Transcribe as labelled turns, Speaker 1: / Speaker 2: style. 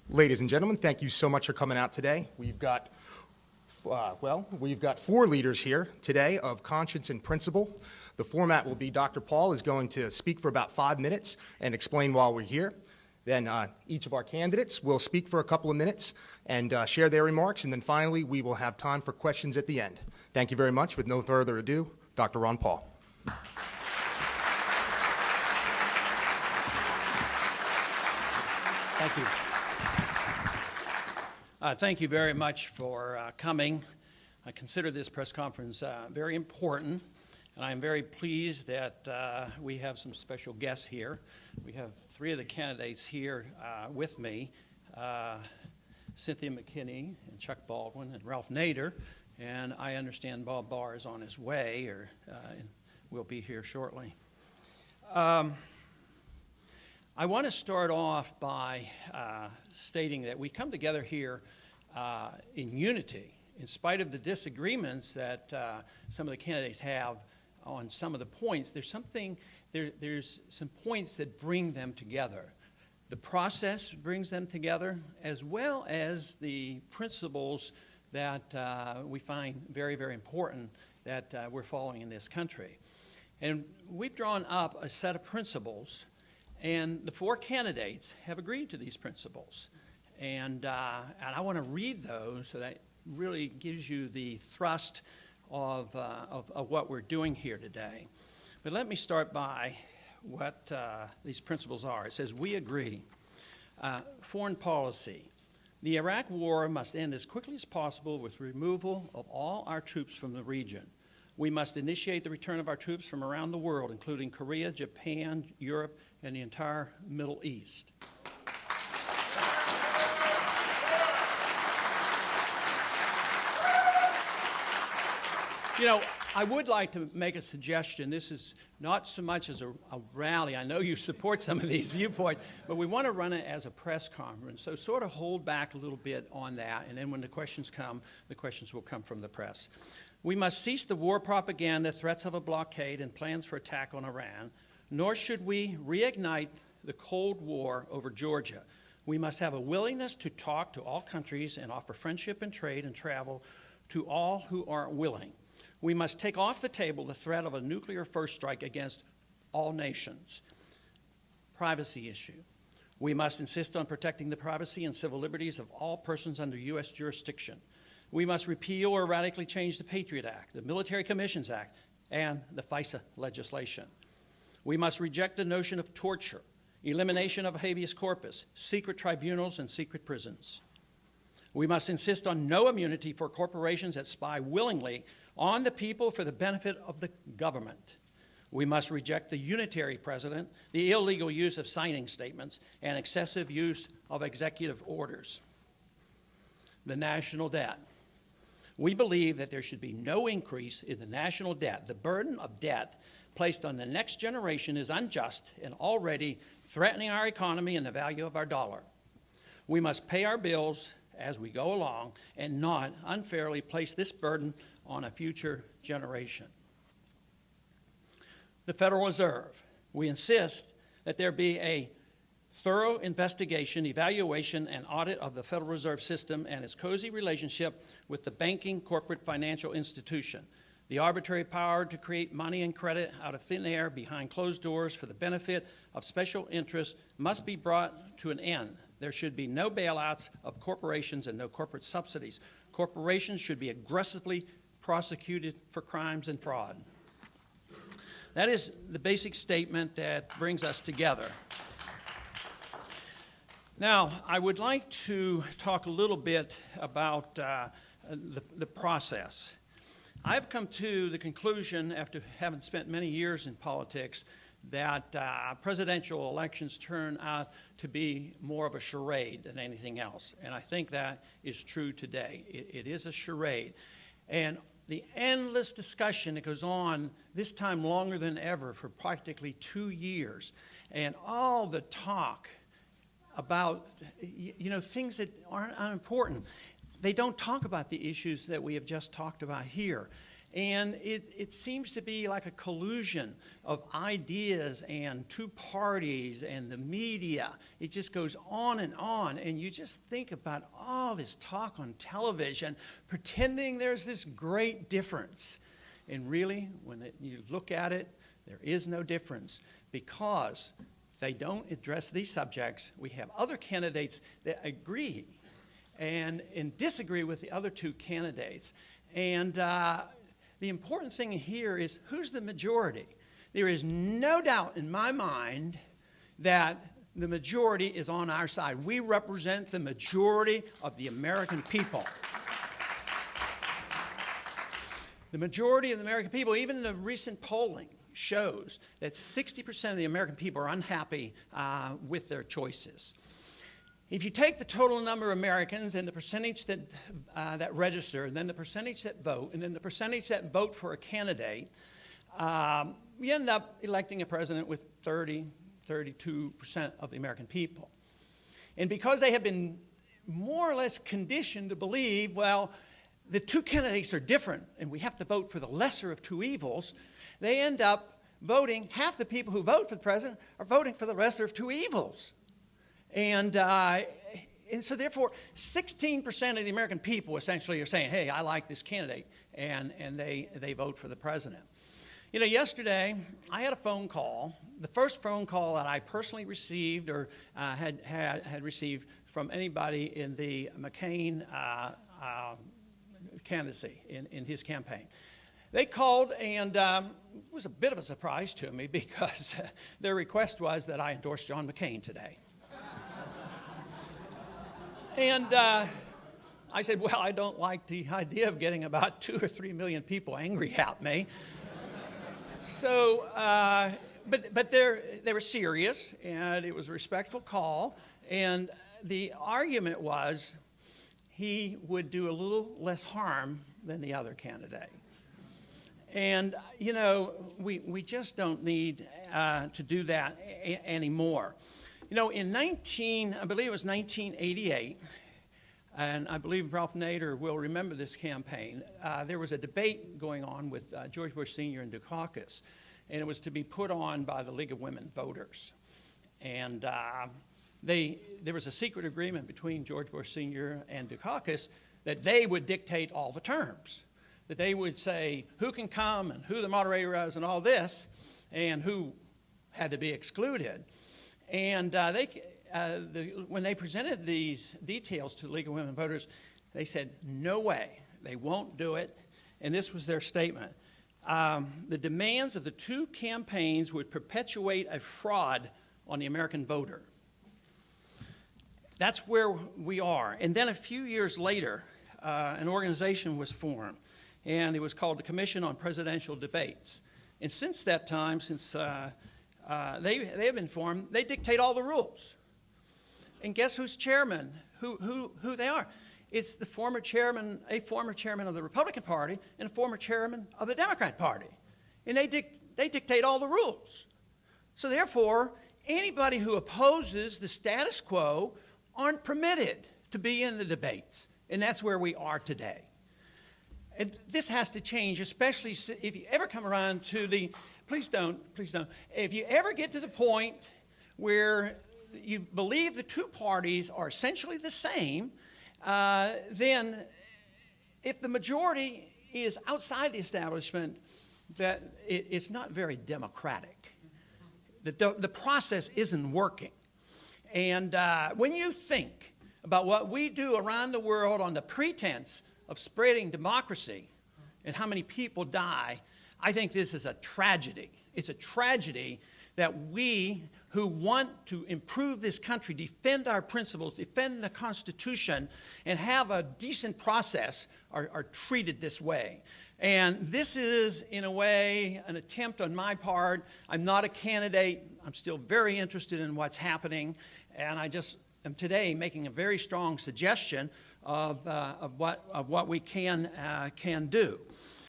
Speaker 1: Ladies and gentlemen, thank you so much for coming out today. We've got 4 leaders here today of conscience and principle. The format will be Dr. Paul is going to speak for about 5 minutes and explain why we're here. Then each of our candidates will speak for a couple of minutes and share their remarks, and then finally we will have time for questions at the end. Thank you very much. With no further ado, Dr. Ron Paul.
Speaker 2: Thank you. Thank you very much for coming. I consider this press conference very important, and I'm very pleased that we have some special guests here. We have 3 of the candidates here with me, Cynthia McKinney and Chuck Baldwin and Ralph Nader, and I understand Bob Barr is on his way or will be here shortly. I want to start off by stating that we come together here in unity, in spite of the disagreements that some of the candidates have on some of the points. There's some points that bring them together. The process brings them together, as well as the principles that we find very, very important that we're following in this country. And we've drawn up a set of principles, and the 4 candidates have agreed to these principles. And I want to read those so that really gives you the thrust of what we're doing here today. But let me start by what these principles are. It says, we agree. Foreign policy. The Iraq War must end as quickly as possible with removal of all our troops from the region. We must initiate the return of our troops from around the world, including Korea, Japan, Europe, and the entire Middle East. You know, I would like to make a suggestion. This is not so much as a rally. I know you support some of these viewpoints, but we want to run it as a press conference. So sort of hold back a little bit on that, and then when the questions come, the questions will come from the press. We must cease the war propaganda, threats of a blockade, and plans for attack on Iran, nor should we reignite the Cold War over Georgia. We must have a willingness to talk to all countries and offer friendship and trade and travel to all who are willing. We must take off the table the threat of a nuclear first strike against all nations. Privacy issue. We must insist on protecting the privacy and civil liberties of all persons under U.S. jurisdiction. We must repeal or radically change the Patriot Act, the Military Commissions Act, and the FISA legislation. We must reject the notion of torture, elimination of habeas corpus, secret tribunals, and secret prisons. We must insist on no immunity for corporations that spy willingly on the people for the benefit of the government. We must reject the unitary president, the illegal use of signing statements, and excessive use of executive orders. The national debt. We believe that there should be no increase in the national debt. The burden of debt placed on the next generation is unjust and already threatening our economy and the value of our dollar. We must pay our bills as we go along and not unfairly place this burden on a future generation. The Federal Reserve. We insist that there be a thorough investigation, evaluation, and audit of the Federal Reserve System and its cozy relationship with the banking corporate financial institution. The arbitrary power to create money and credit out of thin air behind closed doors for the benefit of special interests must be brought to an end. There should be no bailouts of corporations and no corporate subsidies. Corporations should be aggressively prosecuted for crimes and fraud. That is the basic statement that brings us together. Now, I would like to talk a little bit about the process. I've come to the conclusion, after having spent many years in politics, that presidential elections turn out to be more of a charade than anything else. And I think that is true today. It is a charade. And the endless discussion that goes on, this time longer than ever, for practically 2 years, and all the talk about, things that aren't unimportant. They don't talk about the issues that we have just talked about here. And it seems to be like a collusion of ideas and two parties and the media. It just goes on, and you just think about all this talk on television, pretending there's this great difference. And really, when you look at it, there is no difference, because they don't address these subjects. We have other candidates that agree and disagree with the other two candidates. And the important thing here is, who's the majority? There is no doubt in my mind that the majority is on our side. We represent the majority of the American people. The majority of the American people, even the recent polling, shows that 60% of the American people are unhappy with their choices. If you take the total number of Americans and the percentage that register, and then the percentage that vote, and then the percentage that vote for a candidate, we end up electing a president with 32% of the American people. And because they have been more or less conditioned to believe, well, the two candidates are different, and we have to vote for the lesser of two evils, they end up voting, half the people who vote for the president are voting for the lesser of two evils. And so therefore, 16% of the American people essentially are saying, hey, I like this candidate, and they vote for the president. You know, yesterday, I had a phone call, the first phone call that I personally received or had received from anybody in the McCain candidacy in his campaign. They called, and it was a bit of a surprise to me, because their request was that I endorse John McCain today. And I said, well, I don't like the idea of getting about 2 or 3 million people angry at me. So, but they were serious, and it was a respectful call. And the argument was he would do a little less harm than the other candidate. And, you know, we just don't need to do that anymore. You know, I believe it was 1988, and I believe Ralph Nader will remember this campaign, there was a debate going on with George Bush Sr. and Dukakis, and it was to be put on by the League of Women Voters. And there was a secret agreement between George Bush Sr. and Dukakis that they would dictate all the terms, that they would say who can come and who the moderator is and all this, and who had to be excluded. And when they presented these details to the League of Women Voters, they said, no way, they won't do it. And this was their statement. The demands of the two campaigns would perpetuate a fraud on the American voter. That's where we are. And then a few years later, an organization was formed, and it was called the Commission on Presidential Debates. And since that time, since they have been formed, they dictate all the rules. And guess who's chairman? Who they are? It's a former chairman of the Republican Party and a former chairman of the Democrat Party. And they dictate all the rules. So therefore, anybody who opposes the status quo aren't permitted to be in the debates. And that's where we are today. And this has to change, especially if you ever come around to the, please don't. If you ever get to the point where you believe the two parties are essentially the same, then if the majority is outside the establishment, that it's not very democratic. The process isn't working. And when you think about what we do around the world on the pretense of spreading democracy and how many people die, I think this is a tragedy. It's a tragedy that we who want to improve this country, defend our principles, defend the Constitution, and have a decent process are treated this way. And this is, in a way, an attempt on my part. I'm not a candidate. I'm still very interested in what's happening. And I just am today making a very strong suggestion of what we can do.